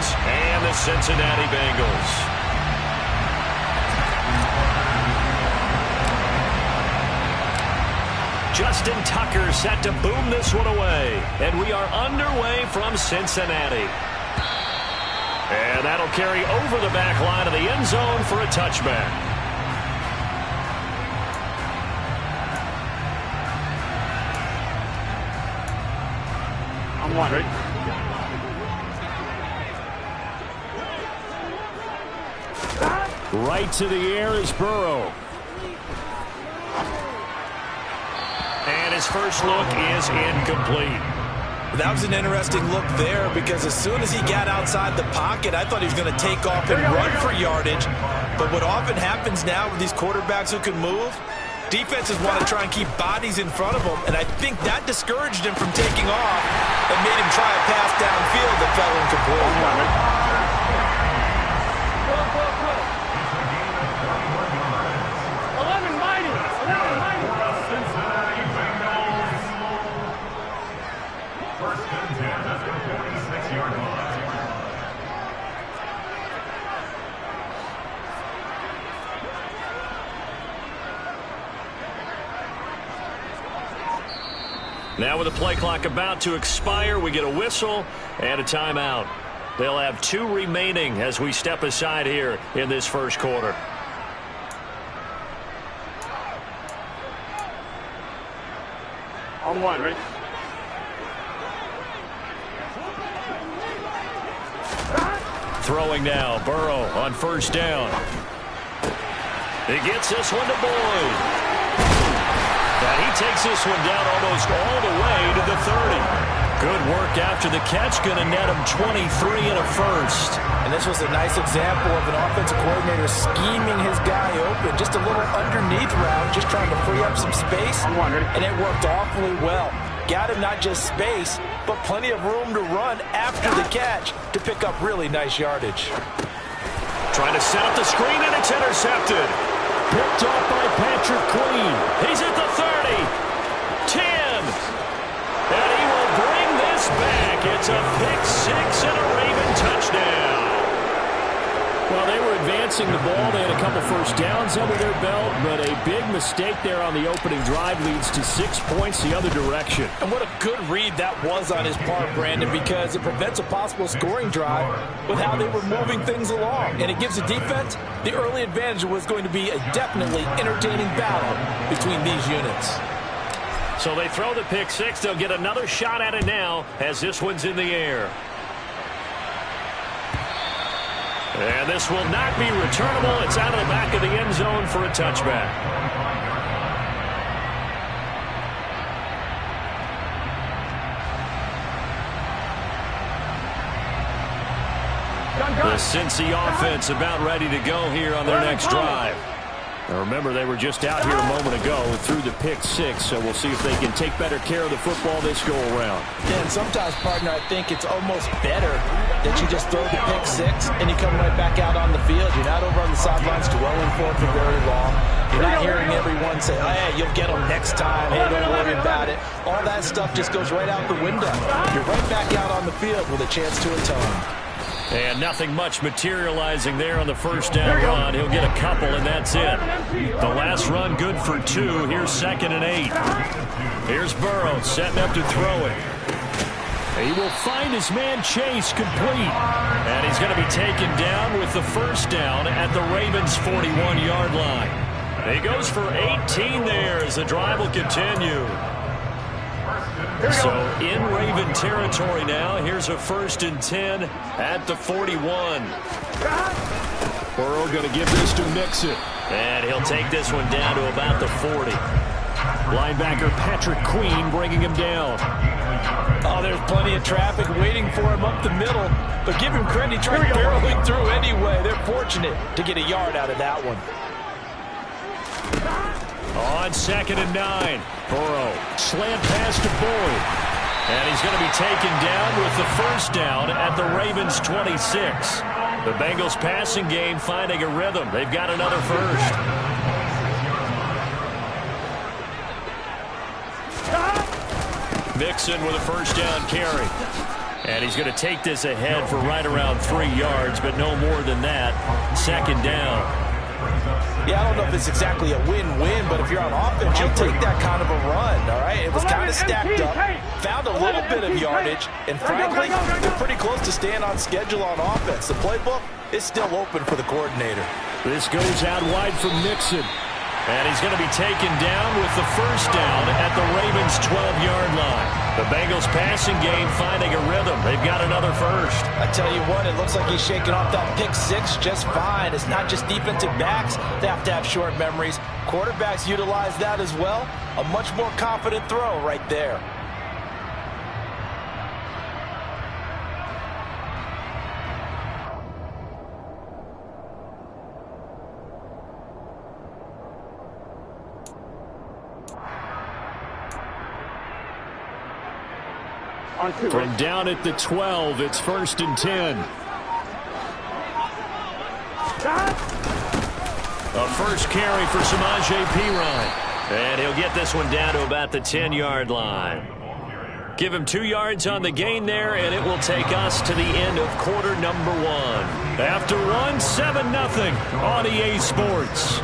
Ravens and the Cincinnati Bengals. Justin Tucker set to boom this one away. And we are underway from Cincinnati. And that'll carry over the back line of the end zone for a touchback. I'm wondering. Right to the air is Burrow. And his first look is incomplete. That was an interesting look there because as soon as he got outside the pocket, I thought he was going to take off and run for yardage. But what often happens now with these quarterbacks who can move, defenses want to try and keep bodies in front of them, and I think that discouraged him from taking off and made him try a pass downfield that fell incomplete. Now with the play clock about to expire, we get a whistle and a timeout. They'll have 2 remaining as we step aside here in this first quarter. On one, right? Throwing now, Burrow on first down. He gets this one to Boyd. And he takes this one down almost all the way to the 30. Good work after the catch. Going to net him 23 and a first. And this was a nice example of an offensive coordinator scheming his guy open. Just a little underneath route, just trying to free up some space. And it worked awfully well. Got him not just space, but plenty of room to run after the catch to pick up really nice yardage. Trying to set up the screen, and it's intercepted. Picked off by Patrick Queen. He's at the 30. 10. And he will bring this back. It's a pick-6 and a Raven touchdown. Well, they were advancing the ball. They had a couple first downs under their belt, but a big mistake there on the opening drive leads to 6 points the other direction. And what a good read that was on his part, Brandon, because it prevents a possible scoring drive with how they were moving things along. And it gives the defense the early advantage. Was going to be a definitely entertaining battle between these units. So they throw the pick-6. They'll get another shot at it now as this one's in the air. And this will not be returnable. It's out of the back of the end zone for a touchback. The Cincy offense about ready to go here on their next drive. Now remember, they were just out here a moment ago through the pick-6, so we'll see if they can take better care of the football this go-around. Yeah, and sometimes, partner, I think it's almost better that you just throw the pick-6 and you come right back out on the field. You're not over on the sidelines dwelling for it for very long. You're not hearing everyone say, oh, hey, you'll get them next time. Hey, don't worry about it. All that stuff just goes right out the window. You're right back out on the field with a chance to atone. And nothing much materializing there on the first down run. He'll get a couple, and that's it. The last run good for 2. Here's 2nd and 8. Here's Burrow setting up to throw it. He will find his man Chase complete. And he's going to be taken down with the first down at the Ravens' 41-yard line. He goes for 18 there as the drive will continue. So in Raven territory now. Here's a 1st and 10 at the 41. Burrow going to give this to Mixon. And he'll take this one down to about the 40. Linebacker Patrick Queen bringing him down. Oh, there's plenty of traffic waiting for him up the middle. But give him credit, he tried barreling through anyway. They're fortunate to get a yard out of that one. On 2nd and 9. Burrow, slant pass to Boyd. And he's going to be taken down with the first down at the Ravens' 26. The Bengals passing game finding a rhythm. They've got another first. Mixon with a first down carry. And he's going to take this ahead for right around 3 yards, but no more than that. Second down. Yeah, I don't know if it's exactly a win-win, but if you're on offense, you'll take that kind of a run, all right? It was kind of stacked up, found a little bit of yardage, and frankly, they're pretty close to staying on schedule on offense. The playbook is still open for the coordinator. This goes out wide from Nixon. And he's going to be taken down with the first down at the Ravens' 12-yard line. The Bengals passing game finding a rhythm. They've got another first. I tell you what, it looks like he's shaking off that pick six just fine. It's not just defensive backs that have to have short memories. Quarterbacks utilize that as well. A much more confident throw right there. From down at the 12, it's 1st and 10. A first carry for Samaje Perine. And he'll get this one down to about the 10-yard line. Give him 2 yards on the gain there, and it will take us to the end of quarter number 1. After 1, 7-0 on EA Sports.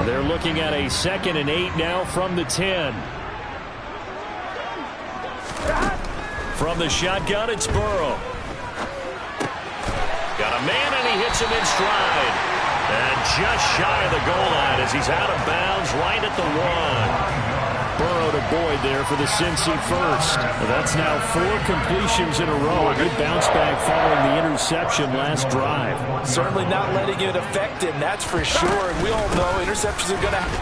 They're looking at a 2nd and 8 now from the 10. From the shotgun, it's Burrow. Got a man, and he hits him in stride. And just shy of the goal line as he's out of bounds right at the 1. Burrow to Boyd there for the Cincy first. Well, that's now 4 completions in a row. A good bounce back following the interception last drive. Certainly not letting it affect him, that's for sure. And we all know interceptions are going to happen.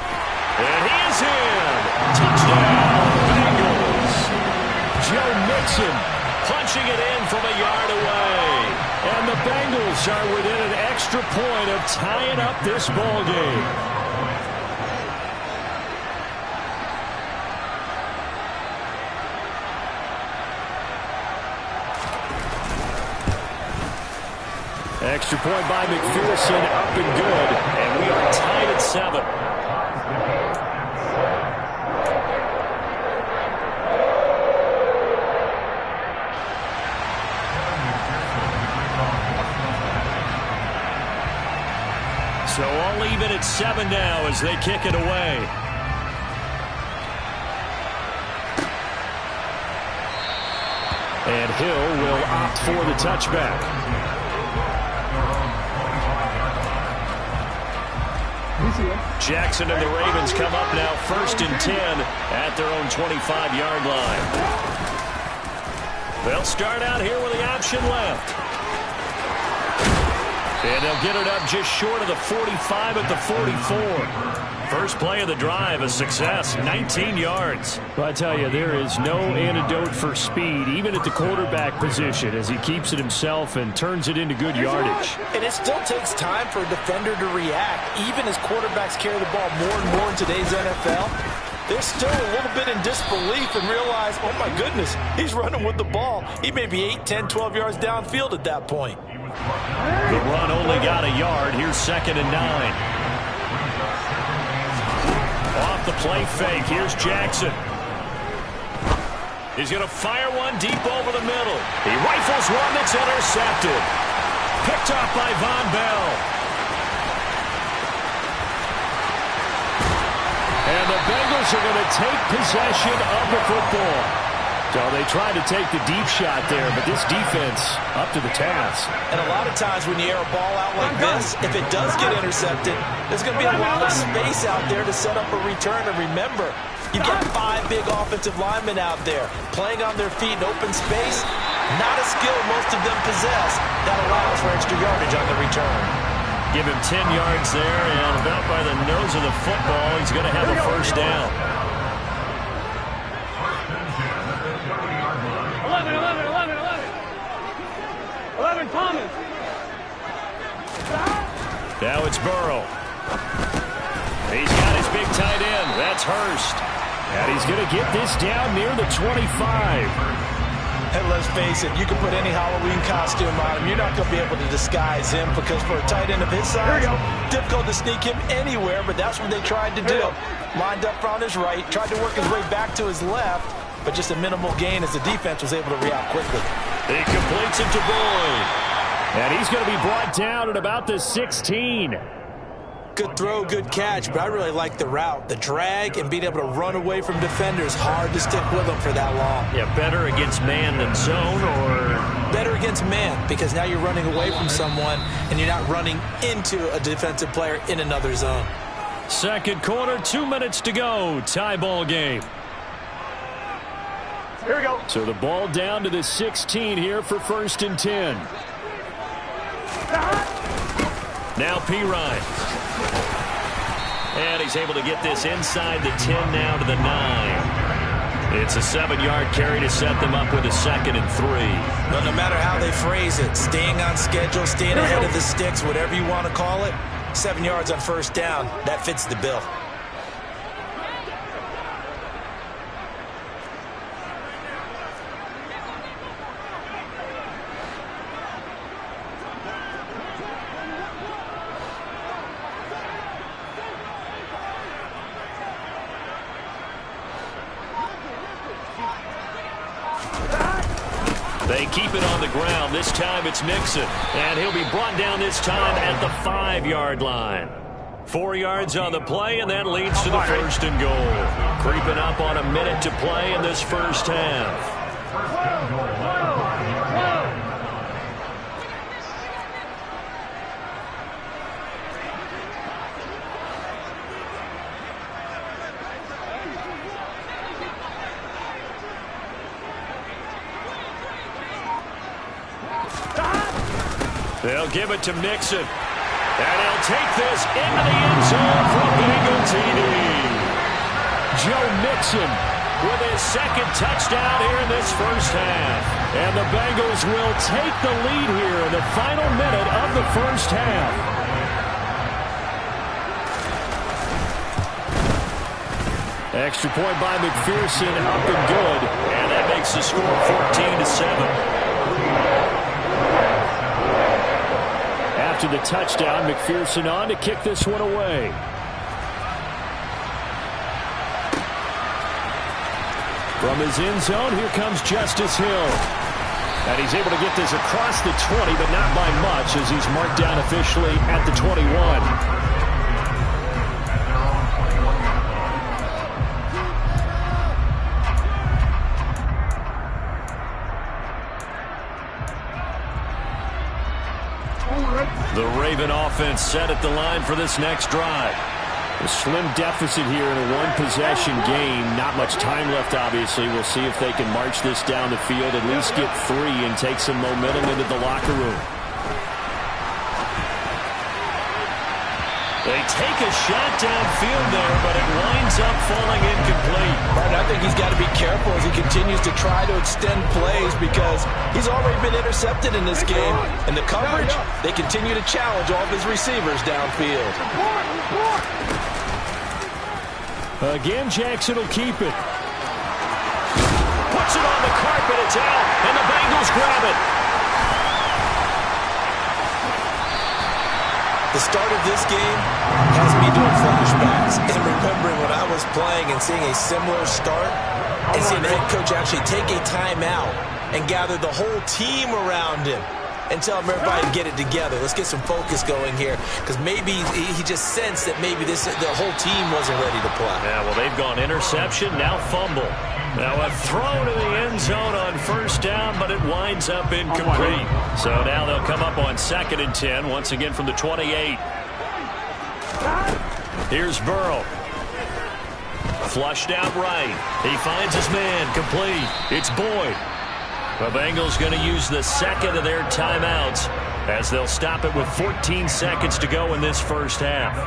And he is in. Touchdown, Bengals. Joe Mixon punching it in from a yard away. And the Bengals are within an extra point of tying up this ball game. Extra point by McPherson, up and good. And we are tied at 7. So all even at 7 now as they kick it away. And Hill will opt for the touchback. Jackson and the Ravens come up now 1st and 10 at their own 25-yard line. They'll start out here with the option left. And they'll get it up just short of the 45 at the 44. First play of the drive, a success, 19 yards. Well, I tell you, there is no antidote for speed, even at the quarterback position, as he keeps it himself and turns it into good yardage. And it still takes time for a defender to react, even as quarterbacks carry the ball more and more in today's NFL. They're still a little bit in disbelief and realize, oh my goodness, he's running with the ball. He may be 8, 10, 12 yards downfield at that point. The run only got a yard. Here's 2nd and 9. Off the play fake. Here's Jackson. He's going to fire one deep over the middle. He rifles one that's intercepted. Picked up by Von Bell. And the Bengals are going to take possession of the football. So they tried to take the deep shot there, but this defense up to the task. And a lot of times when you air a ball out like this, if it does get intercepted, there's going to be a lot of space out there to set up a return. And remember, you've got 5 big offensive linemen out there playing on their feet in open space. Not a skill most of them possess. That allows for extra yardage on the return. Give him 10 yards there, and about by the nose of the football, he's going to have a first down. 11 Thomas. Now it's Burrow. He's got his big tight end. That's Hurst. And he's going to get this down near the 25. And let's face it, you can put any Halloween costume on him. You're not going to be able to disguise him because for a tight end of his size, difficult to sneak him anywhere, but that's what they tried to do. Lined up on his right, tried to work his way back to his left, but just a minimal gain as the defense was able to react quickly. He completes it to Boyd. And he's going to be brought down at about the 16. Good throw, good catch, but I really like the route. The drag and being able to run away from defenders, hard to stick with them for that long. Yeah, better against man than zone, or? Better against man, because now you're running away from someone and you're not running into a defensive player in another zone. Second quarter, 2 minutes to go. Tie ball game. Here we go. So the ball down to the 16 here for 1st and 10. Now Pirine. And he's able to get this inside the 10 now to the 9. It's a 7-yard carry to set them up with a 2nd and 3. But no matter how they phrase it, staying on schedule, staying ahead of the sticks, whatever you want to call it, 7 yards on 1st down, that fits the bill. They keep it on the ground. This time it's Mixon. And he'll be brought down this time at the 5-yard line. 4 yards on the play, and that leads to the 1st and goal. Creeping up on a minute to play in this first half. They'll give it to Mixon. And he'll take this into the end zone for a Bengal TD. Joe Mixon with his 2nd touchdown here in this first half. And the Bengals will take the lead here in the final minute of the first half. Extra point by McPherson, up and good. And that makes the score 14-7. After the touchdown, McPherson on to kick this one away. From his end zone, here comes Justice Hill. And he's able to get this across the 20, but not by much, as he's marked down officially at the 21. The Raven offense set at the line for this next drive. A slim deficit here in a one-possession game. Not much time left, obviously. We'll see if they can march this down the field, at least get 3, and take some momentum into the locker room. They take a shot downfield there, but it winds up falling incomplete. Martin, I think he's got to be careful as he continues to try to extend plays because he's already been intercepted in this game. And the coverage, they continue to challenge all of his receivers downfield. Again, Jackson will keep it. Puts it on the carpet, it's out, and the Bengals grab it. The start of this game has me doing flashbacks and remembering when I was playing and seeing a similar start and seeing the head coach actually take a timeout and gather the whole team around him and tell everybody to get it together. Let's get some focus going here because maybe he just sensed that maybe the whole team wasn't ready to play. Yeah, well, they've gone interception, now fumble. Now a throw to the end zone on 1st down, but it winds up incomplete. So now they'll come up on 2nd and 10, once again from the 28. Here's Burrow. Flushed out right. He finds his man, complete. It's Boyd. The Bengals going to use the 2nd of their timeouts as they'll stop it with 14 seconds to go in this first half.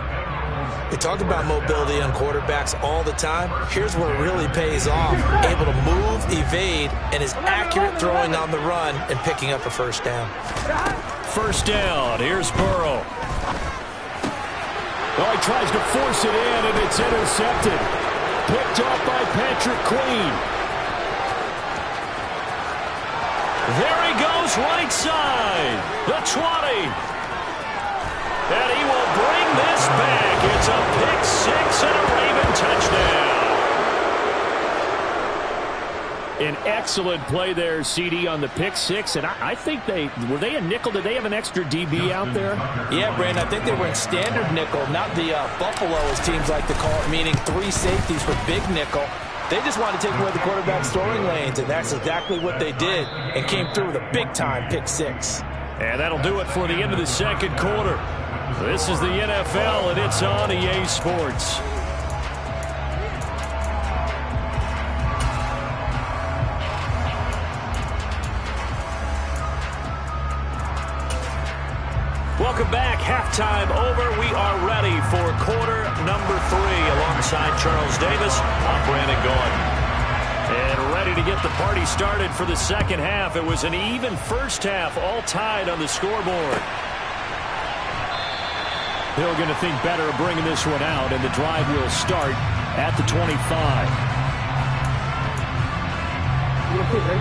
We talk about mobility on quarterbacks all the time. Here's where it really pays off. Able to move, evade, and is accurate throwing on the run and picking up a 1st down. 1st down. Here's Burrow. Oh, he tries to force it in, and it's intercepted. Picked off by Patrick Queen. There he goes, right side. The 20. And he will bring this back. It's a pick six and a Raven touchdown. An excellent play there, CD, on the pick six. And I think were they a nickel? Did they have an extra DB out there? Yeah, Brandon, I think they were in standard nickel, not the Buffalo, as teams like to call it, meaning 3 safeties for big nickel. They just wanted to take away the quarterback's throwing lanes, and that's exactly what they did, and came through with a big-time pick six. And that'll do it for the end of the second quarter. This is the NFL, and it's on EA Sports. Welcome back. Halftime over. We are ready for quarter number 3. Alongside Charles Davis, I'm Brandon Gaudin. And ready to get the party started for the second half. It was an even first half, all tied on the scoreboard. Hill going to think better of bringing this one out, and the drive will start at the 25.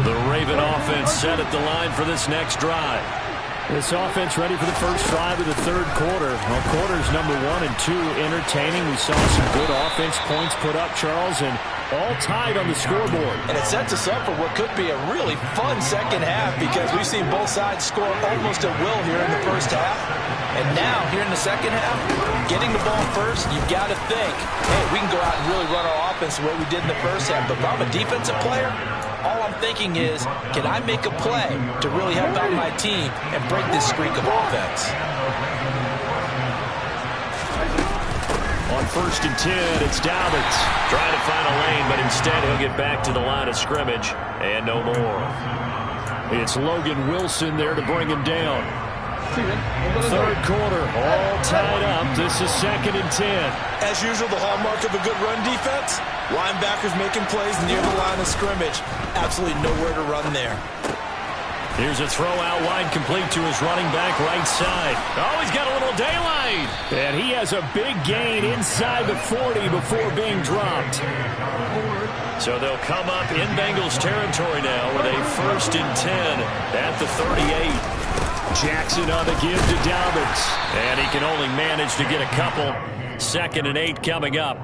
The Raven offense set at the line for this next drive. This offense ready for the first drive of the third quarter. Well, quarters number 1 and 2 entertaining. We saw some good offense points put up, Charles, and all tied on the scoreboard. And it sets us up for what could be a really fun second half, because we've seen both sides score almost at will here in the first half. And now, here in the second half, getting the ball first, you've got to think, hey, we can go out and really run our offense the way we did in the first half. But if I'm a defensive player, all I'm thinking is, can I make a play to really help out my team and break this streak of offense? On 1st and 10, it's Dobbins trying to find a lane, but instead he'll get back to the line of scrimmage and no more. It's Logan Wilson there to bring him down. Third quarter, all tied up. This is 2nd and 10. As usual, the hallmark of a good run defense, linebackers making plays near the line of scrimmage. Absolutely nowhere to run there. Here's a throw out wide, complete to his running back right side. Oh, he's got a little daylight. And he has a big gain inside the 40 before being dropped. So they'll come up in Bengals territory now with a 1st and 10 at the 38. Jackson on the give to Dobbins. And he can only manage to get a couple. 2nd and 8 coming up.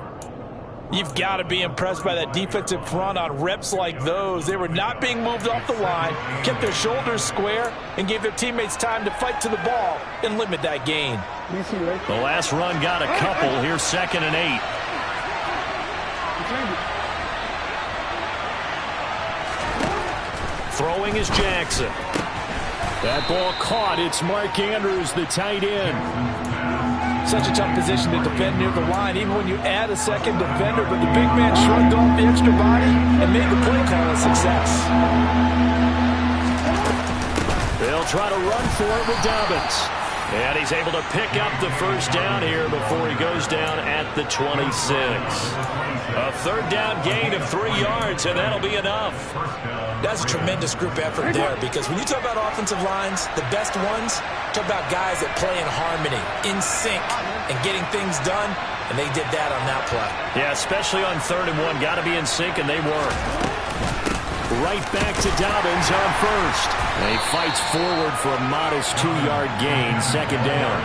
You've got to be impressed by that defensive front on reps like those. They were not being moved off the line, kept their shoulders square, and gave their teammates time to fight to the ball and limit that gain. The last run got a couple. Here's 2nd and 8. Throwing is Jackson. That ball caught. It's Mark Andrews, the tight end. Such a tough position to defend near the line, even when you add a second defender, but the big man shrugged off the extra body and made the play call a success. They'll try to run for it with Dobbins. And he's able to pick up the first down here before he goes down at the 26. A 3rd down gain of 3 yards, and that'll be enough. That's a tremendous group effort there, because when you talk about offensive lines, the best ones, talk about guys that play in harmony, in sync, and getting things done, and they did that on that play. Yeah, especially on 3rd and 1. Got to be in sync, and they were. Right back to Dobbins on 1st. And he fights forward for a modest 2-yard gain, 2nd down.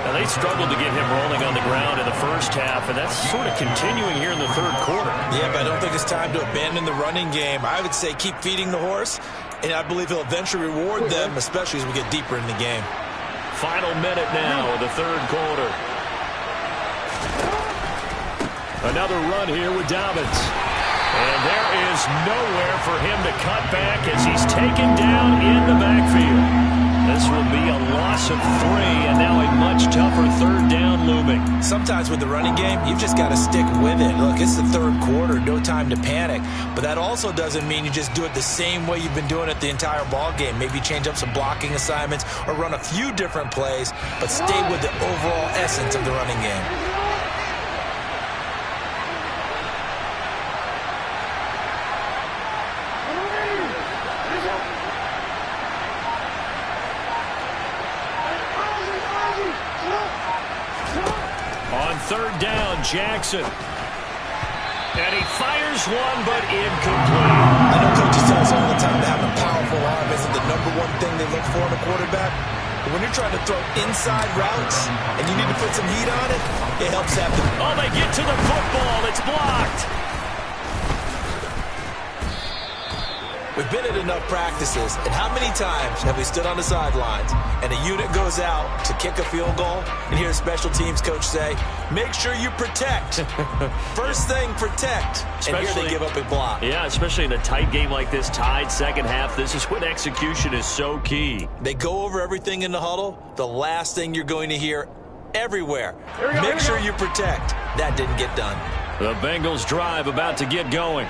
Now, they struggled to get him rolling on the ground in the first half, and that's sort of continuing here in the third quarter. Yeah, but I don't think it's time to abandon the running game. I would say keep feeding the horse, and I believe he'll eventually reward them, especially as we get deeper in the game. Final minute now of the third quarter. Another run here with Dobbins. And there is nowhere for him to cut back as he's taken down in the backfield. This will be a loss of 3, and now a much tougher 3rd down looming. Sometimes with the running game, you've just got to stick with it. Look, it's the 3rd quarter, no time to panic. But that also doesn't mean you just do it the same way you've been doing it the entire ball game. Maybe change up some blocking assignments or run a few different plays, but stay with the overall essence of the running game. On 3rd down, Jackson. And he fires Here's one, but incomplete. I know coaches tell us all the time that having a powerful arm isn't the #1 thing they look for in a quarterback. But when you're trying to throw inside routes and you need to put some heat on it, it helps have the... Oh, they get to the football. It's blocked. We've been at enough practices, and how many times have we stood on the sidelines and a unit goes out to kick a field goal and hear a special teams coach say, make sure you protect. First thing, protect. And here they give up a block. Yeah, especially in a tight game like this, tied second half. This is when execution is so key. They go over everything in the huddle. The last thing you're going to hear everywhere, make sure you protect. That didn't get done. The Bengals drive about to get going.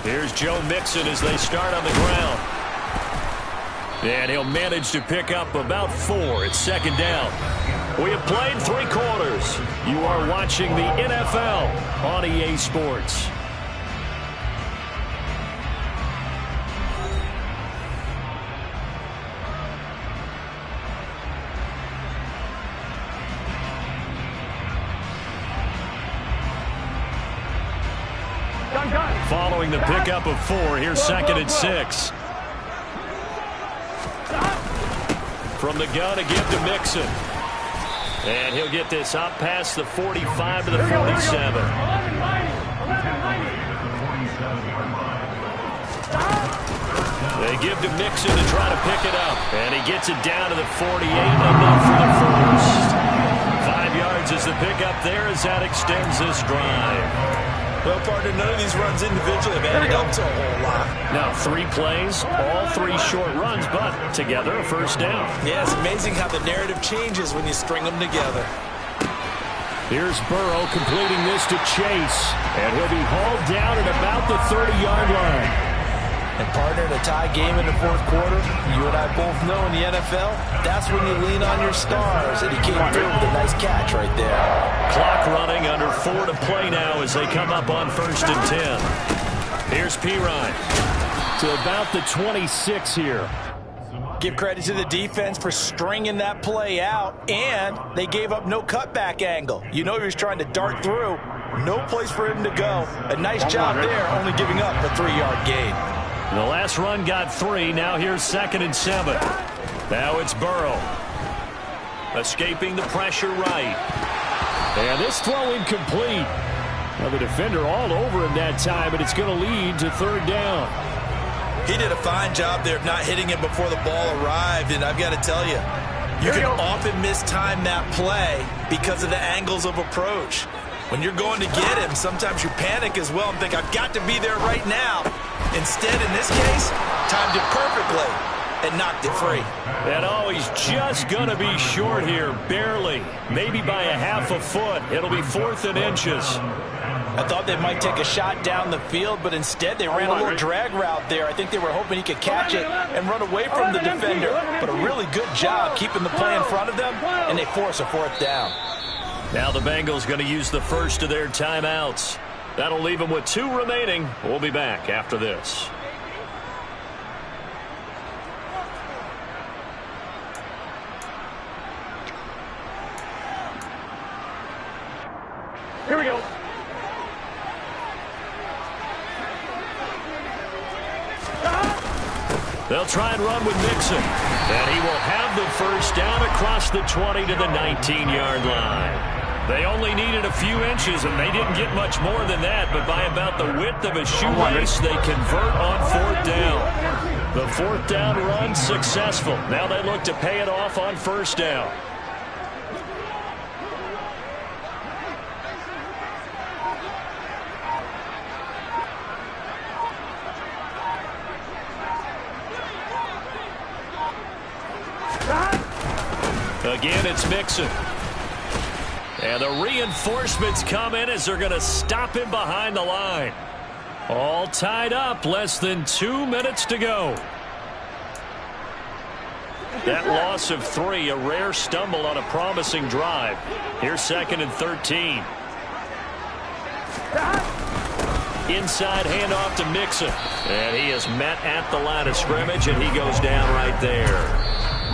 Here's Joe Mixon as they start on the ground. And he'll manage to pick up about 4. It's second down. We have played 3 quarters. You are watching the NFL on EA Sports. Following the pickup of 4, here's second and 6. From the gun, a give to Mixon. And he'll get this up past the 45 to the 47. They give to Mixon to try to pick it up. And he gets it down to the 48, enough for the first. 5 yards is the pickup there as that extends this drive. Well, partner, none of these runs individually have added up to a whole lot. Now, 3 plays, all 3 short runs, but together a first down. Yeah, it's amazing how the narrative changes when you string them together. Here's Burrow completing this to Chase, and he'll be hauled down at about the 30-yard line. And partner, in a tie game in the 4th quarter, you and I both know in the NFL, that's when you lean on your stars, and he came through with a nice catch right there. Clock running, under 4 to play now as they come up on 1st and 10. Here's Pirine to about the 26 here. Give credit to the defense for stringing that play out, and they gave up no cutback angle. You know he was trying to dart through. No place for him to go. A nice job there, only giving up a 3-yard gain. The last run got 3. Now here's 2nd and 7. Now it's Burrow. Escaping the pressure right. And this throw incomplete. Now the defender all over him that time, but it's going to lead to 3rd down. He did a fine job there of not hitting him before the ball arrived, and I've got to tell you, you can often mistime that play because of the angles of approach. When you're going to get him, sometimes you panic as well and think, I've got to be there right now. Instead, in this case, timed it perfectly and knocked it free. And oh, he's just going to be short here, barely. Maybe by a half a foot. It'll be 4th and inches. I thought they might take a shot down the field, but instead they ran a little drag route there. I think they were hoping he could catch it and run away from the defender. But a really good job keeping the play in front of them, and they force a 4th down. Now the Bengals going to use the first of their timeouts. That'll leave them with 2 remaining. We'll be back after this. Here we go. They'll try and run with Mixon. And he will have the first down across the 20 to the 19-yard line. They only needed a few inches, and they didn't get much more than that, but by about the width of a shoelace, they convert on 4th down. The 4th down run successful. Now they look to pay it off on 1st down. Again, it's Mixon. And the reinforcements come in as they're going to stop him behind the line. All tied up, less than 2 minutes to go. That loss of 3, a rare stumble on a promising drive. Here's 2nd and 13. Inside handoff to Mixon. And he is met at the line of scrimmage, and he goes down right there.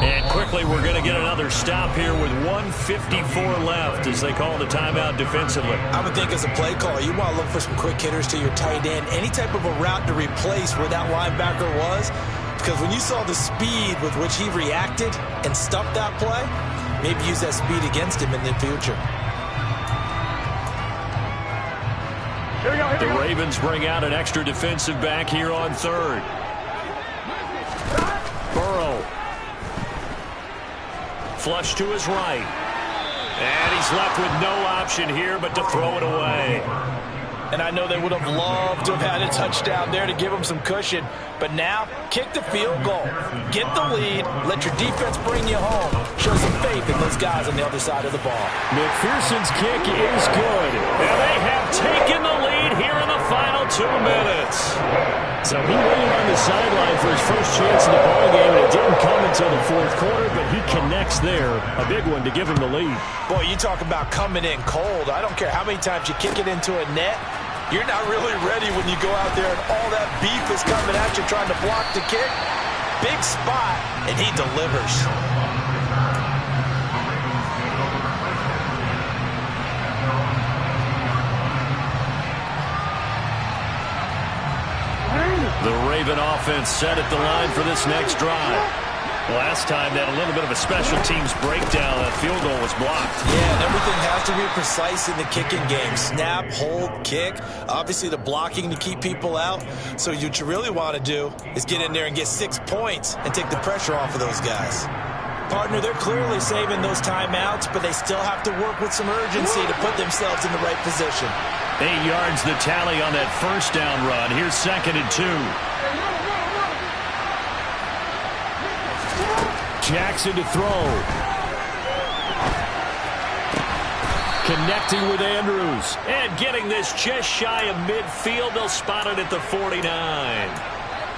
And quickly, we're going to get another stop here with 1:54 left as they call the timeout defensively. I would think as a play caller, you want to look for some quick hitters to your tight end. Any type of a route to replace where that linebacker was. Because when you saw the speed with which he reacted and stuffed that play, maybe use that speed against him in the future. The Ravens bring out an extra defensive back here on third. Burrow. Flush to his right. And he's left with no option here but to throw it away. And I know they would have loved to have had a touchdown there to give them some cushion. But now, kick the field goal. Get the lead. Let your defense bring you home. Show some faith in those guys on the other side of the ball. McPherson's kick is good. And they have taken the lead here in the final 2 minutes. So he waited on the sideline for his first chance in the ballgame, and it didn't come until the fourth quarter, but he connects there. A big one to give him the lead. Boy, you talk about coming in cold. I don't care how many times you kick it into a net. You're not really ready when you go out there and all that beef is coming at you trying to block the kick. Big spot, and he delivers. The Raven offense set at the line for this next drive. Last time, they had a little bit of a special teams breakdown. That field goal was blocked. Yeah, and everything has to be precise in the kicking game. Snap, hold, kick. Obviously, the blocking to keep people out. So what you really want to do is get in there and get 6 points and take the pressure off of those guys. Partner, they're clearly saving those timeouts, but they still have to work with some urgency to put themselves in the right position. 8 yards the tally on that first down run. Here's 2nd and 2. Jackson to throw. Connecting with Andrews. And getting this just shy of midfield. They'll spot it at the 49.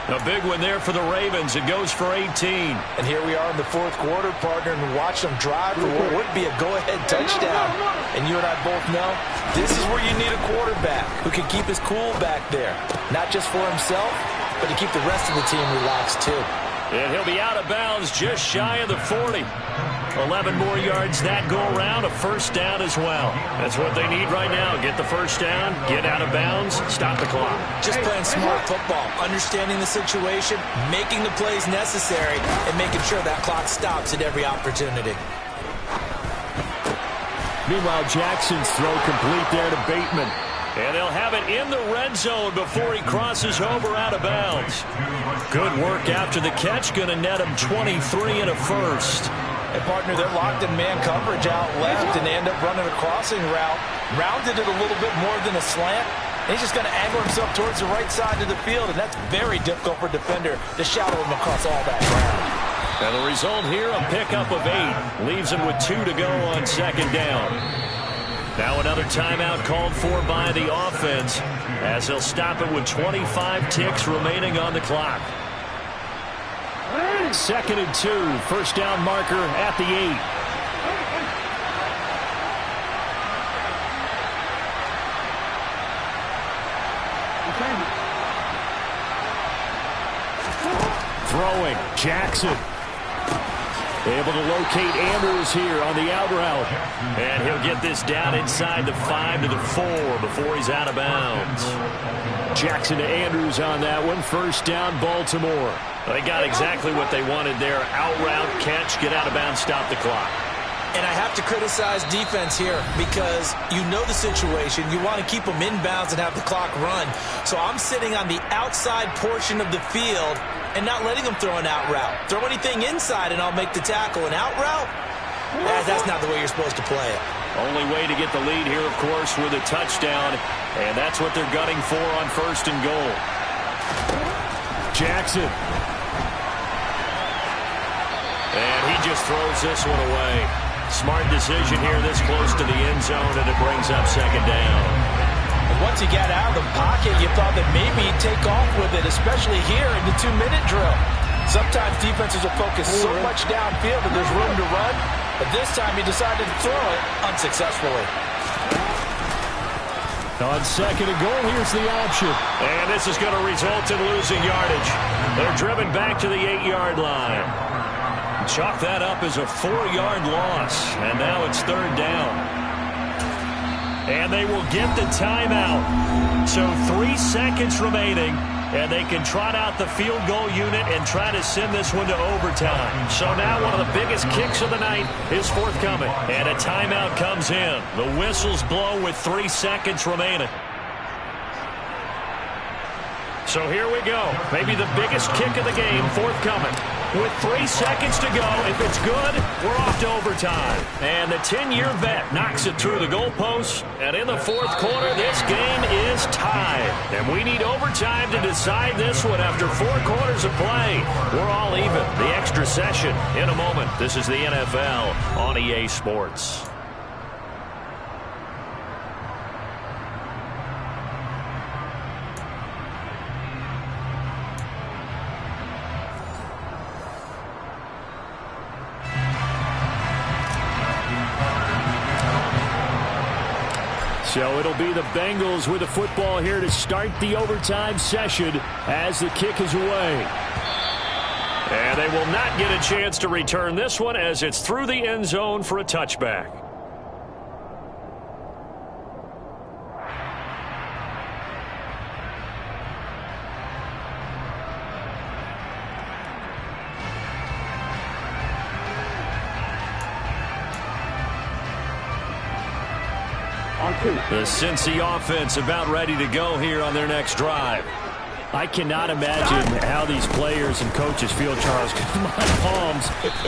A big one there for the Ravens. It goes for 18. And here we are in the fourth quarter, partner, and watch them drive for what would be a go-ahead touchdown. And you and I both know this is where you need a quarterback who can keep his cool back there. Not just for himself, but to keep the rest of the team relaxed too. And he'll be out of bounds just shy of the 40. 11 more yards that go around, a first down as well. That's what they need right now. Get the first down, get out of bounds, stop the clock. Just playing smart football, understanding the situation, making the plays necessary, and making sure that clock stops at every opportunity. Meanwhile, Jackson's throw complete there to Bateman. And they'll have it in the red zone before he crosses over out of bounds. Good work after the catch. Going to net him 23 and a first. And, partner, they're locked in man coverage out left, and they end up running a crossing route. Rounded it a little bit more than a slant. And he's just going to angle himself towards the right side of the field, and that's very difficult for a defender to shadow him across all that ground. And the result here, a pickup of 8. Leaves him with 2 to go on 2nd down. Now another timeout called for by the offense as they'll stop it with 25 ticks remaining on the clock. 2nd and 2, first down marker at the 8. Throwing, Jackson. Able to locate Andrews here on the out route. And he'll get this down inside the 5 to the 4 before he's out of bounds. Jackson to Andrews on that one. First down, Baltimore. They got exactly what they wanted there. Out route, catch, get out of bounds, stop the clock. And I have to criticize defense here because you know the situation. You want to keep them inbounds and have the clock run. So I'm sitting on the outside portion of the field and not letting them throw an out route. Throw anything inside and I'll make the tackle. An out route? That's not the way you're supposed to play it. Only way to get the lead here, of course, with a touchdown. And that's what they're gunning for on 1st and goal. Jackson. And he just throws this one away. Smart decision here this close to the end zone, and it brings up 2nd down. And once he got out of the pocket, you thought that maybe he'd take off with it, especially here in the 2-minute drill. Sometimes defenses will focus so much downfield that there's room to run, but this time he decided to throw it unsuccessfully. On second and goal, here's the option. And this is going to result in losing yardage. They're driven back to the 8-yard line. Chalk that up as a 4-yard loss. And now it's third down. And they will get the timeout. So 3 seconds remaining. And they can trot out the field goal unit and try to send this one to overtime. So now one of the biggest kicks of the night is forthcoming. And a timeout comes in. The whistles blow with 3 seconds remaining. So here we go. Maybe the biggest kick of the game forthcoming. With 3 seconds to go, if it's good, we're off to overtime. And the 10-year vet knocks it through the goalposts. And in the fourth quarter, this game is tied. And we need overtime to decide this one after 4 quarters of play. We're all even. The extra session in a moment. This is the NFL on EA Sports. So it'll be the Bengals with the football here to start the overtime session as the kick is away. And they will not get a chance to return this one as it's through the end zone for a touchback. The Cincy offense about ready to go here on their next drive. I cannot imagine how these players and coaches feel, Charles, because my palms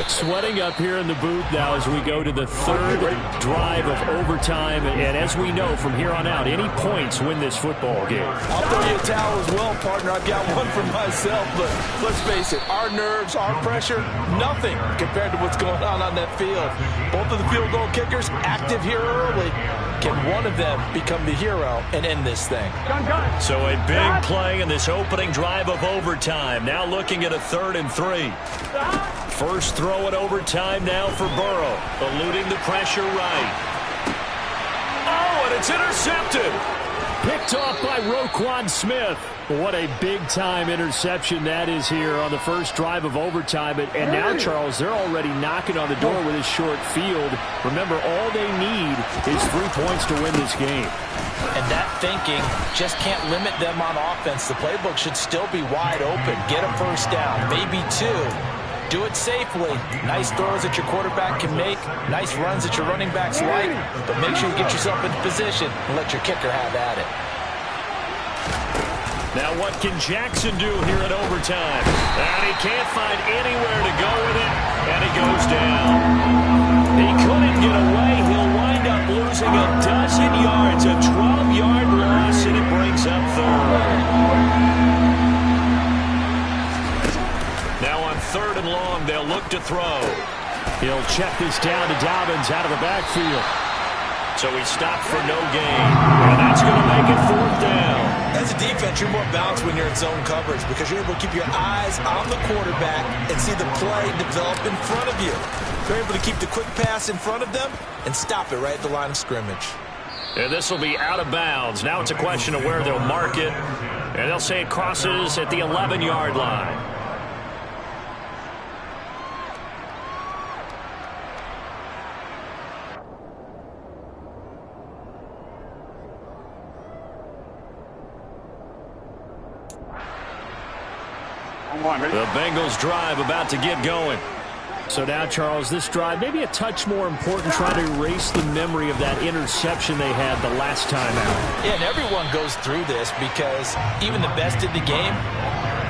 sweating up here in the booth now as we go to the third drive of overtime. And as we know from here on out, any points win this football game. I'll throw you a towel as well, partner. I've got one for myself, but let's face it, our nerves, our pressure, nothing compared to what's going on that field. Both of the field goal kickers active here early. Can one of them become the hero and end this thing? So a big play in this opening drive of overtime. Now looking at a 3rd and 3. First throw at overtime now for Burrow. Eluding the pressure right. Oh, and it's intercepted. Picked off by Roquan Smith. What a big-time interception that is here on the first drive of overtime. And now, Charles, they're already knocking on the door with this short field. Remember, all they need is 3 points to win this game. And that thinking just can't limit them on offense. The playbook should still be wide open. Get a first down, maybe 2. Do it safely. Nice throws that your quarterback can make. Nice runs that your running backs like. But make sure you get yourself into position and let your kicker have at it. Now what can Jackson do here in overtime? And he can't find anywhere to go with it. And he goes down. He couldn't get away. He'll wind up losing a dozen yards. A 12-yard loss, and it brings up 3rd. Now on 3rd and long, they'll look to throw. He'll check this down to Dobbins out of the backfield. So he stopped for no gain. And that's going to make it 4th down. As a defense, you're more balanced when you're in zone coverage because you're able to keep your eyes on the quarterback and see the play develop in front of you. You're able to keep the quick pass in front of them and stop it right at the line of scrimmage. And this will be out of bounds. Now it's a question of where they'll mark it. And they'll say it crosses at the 11-yard line. The Bengals drive about to get going. So now, Charles, this drive maybe a touch more important, trying to erase the memory of that interception they had the last time out. Yeah, and everyone goes through this because even the best in the game,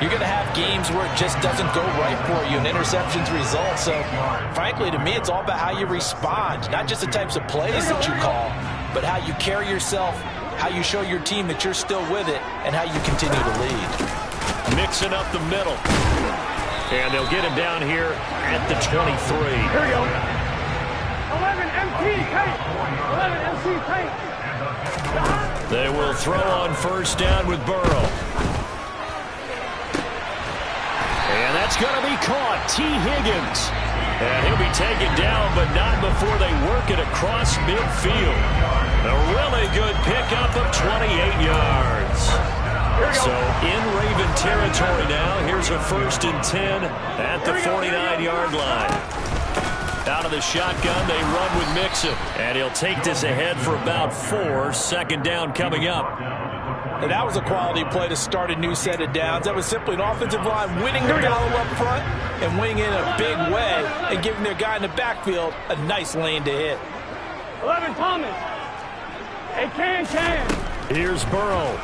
you're going to have games where it just doesn't go right for you and interceptions result. So, frankly, to me, it's all about how you respond, not just the types of plays that you call, but how you carry yourself, how you show your team that you're still with it, and how you continue to lead. Mixing up the middle. And they'll get him down here at the 23. Here we go. 11 MT tape. 11 MT tape. They will throw on first down with Burrow. And that's going to be caught. T. Higgins. And he'll be taken down, but not before they work it across midfield. A really good pickup of 28 yards. So in Raven territory now. Here's a 1st and 10 at the 49-yard line. Out of the shotgun, they run with Mixon. And he'll take this ahead for about 4. 2nd down coming up. And that was a quality play to start a new set of downs. That was simply an offensive line winning the battle up front and winning in a big way and giving their guy in the backfield a nice lane to hit. 11 Thomas. Hey, can. Here's Burrow.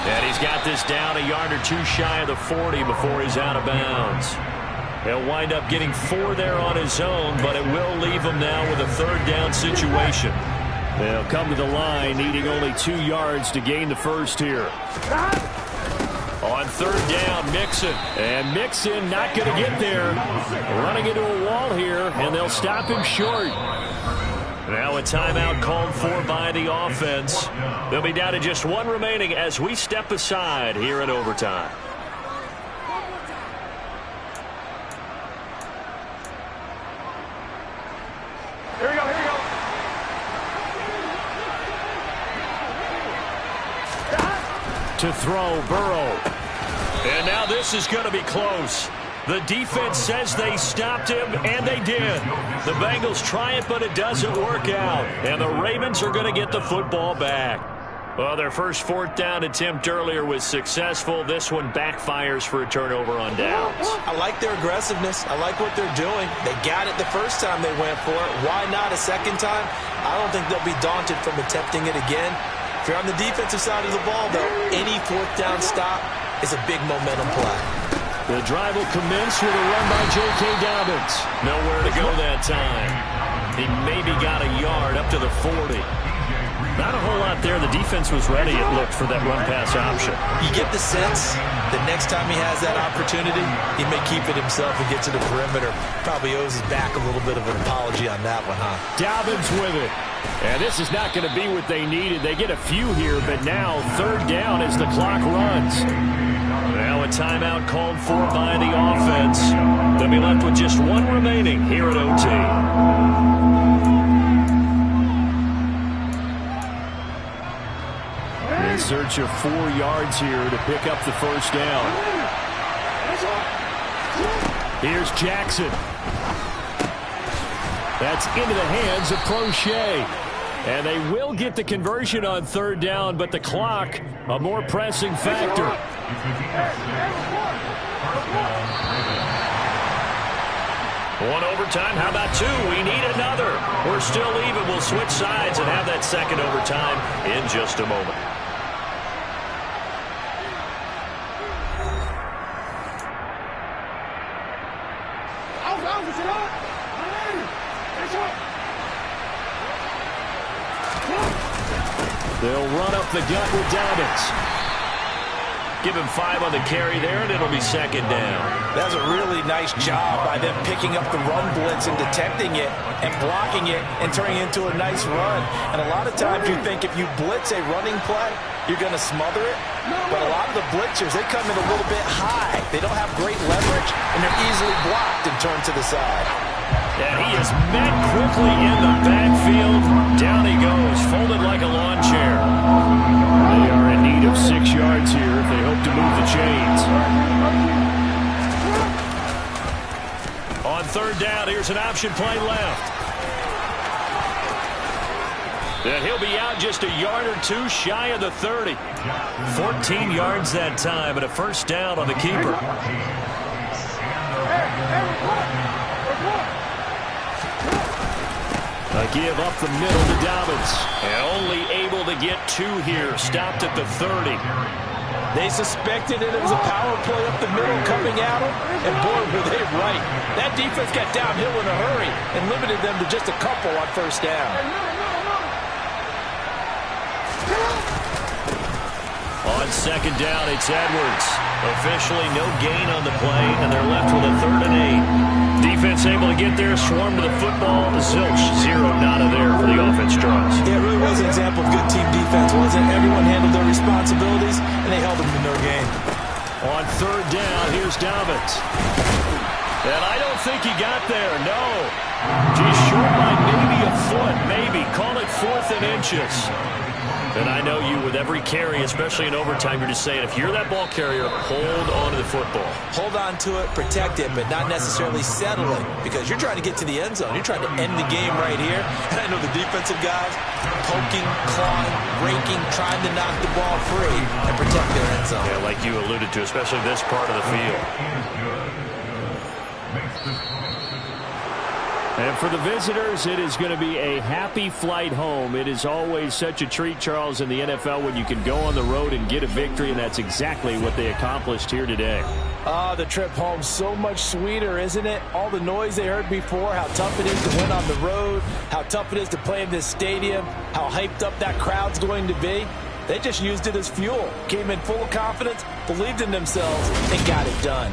And he's got this down a yard or 2 shy of the 40 before he's out of bounds. He'll wind up getting 4 there on his own, but it will leave him now with a 3rd down situation. They'll come to the line needing only 2 yards to gain the first here. On 3rd down, Mixon. And Mixon not going to get there. Running into a wall here, and they'll stop him short. Now a timeout called for by the offense. They'll be down to just 1 remaining as we step aside here in overtime. Here we go. To throw, Burrow. And now this is going to be close. The defense says they stopped him, and they did. The Bengals try it, but it doesn't work out. And the Ravens are going to get the football back. Well, their first 4th down attempt earlier was successful. This one backfires for a turnover on downs. I like their aggressiveness. I like what they're doing. They got it the first time they went for it. Why not a second time? I don't think they'll be daunted from attempting it again. If you're on the defensive side of the ball, though, any 4th down stop is a big momentum play. The drive will commence with a run by J.K. Dobbins. Nowhere to go that time. He maybe got a yard up to the 40. Not a whole lot there. The defense was ready, it looked, for that run-pass option. You get the sense that next time he has that opportunity, he may keep it himself and get to the perimeter. Probably owes his back a little bit of an apology on that one, huh? Dobbins with it. And this is not going to be what they needed. They get a few here, but now 3rd down as the clock runs. Now a timeout called for by the offense. They'll be left with just 1 remaining here at OT. In search of 4 yards here to pick up the 1st down. Here's Jackson. That's into the hands of Crochet. And they will get the conversion on 3rd down, but the clock, a more pressing factor. One overtime. How about 2? We need another. We're still even. We'll switch sides and have that 2nd overtime in just a moment. They'll run up the gut with Dobbins. Give him 5 on the carry there, and it'll be 2nd down. That's a really nice job by them picking up the run blitz and detecting it and blocking it and turning it into a nice run. And a lot of times you think if you blitz a running play, you're going to smother it. But a lot of the blitzers, they come in a little bit high. They don't have great leverage, and they're easily blocked and turned to the side. And he is met quickly in the backfield. Down he goes, folded like a lawn chair. They are in need of 6 yards here if they hope to move the chains. On 3rd down, here's an option play left. And he'll be out just a yard or 2 shy of the 30. 14 yards that time, and a 1st down on the keeper. A give up the middle to Dobbins. And only able to get 2 here. Stopped at the 30. They suspected it was a power play up the middle coming at them, and boy, were they right. That defense got downhill in a hurry and limited them to just a couple on 1st down. On 2nd down, it's Edwards. Officially no gain on the play, and they're left with a 3rd and 8. Defense able to get there, swarm to the football. Zilch, 0 nada there for the offense draws. Yeah, it really was an example of good team defense, wasn't it? Everyone handled their responsibilities, and they held them to no gain. On 3rd down, here's Dobbins. And think he got there? No. Just short by maybe a foot. Maybe. Call it 4th and inches. And I know you, with every carry, especially in overtime, you're just saying, if you're that ball carrier, hold on to the football. Hold on to it, protect it, but not necessarily settle it, because you're trying to get to the end zone. You're trying to end the game right here. And I know the defensive guys poking, clawing, raking, trying to knock the ball free and protect their end zone. Yeah, like you alluded to, especially this part of the field. And for the visitors, it is going to be a happy flight home. It is always such a treat, Charles, in the NFL when you can go on the road and get a victory, and that's exactly what they accomplished here today. The trip home so much sweeter, isn't it? All the noise they heard before, how tough it is to win on the road, how tough it is to play in this stadium, how hyped up that crowd's going to be. They just used it as fuel, came in full of confidence, believed in themselves, and got it done.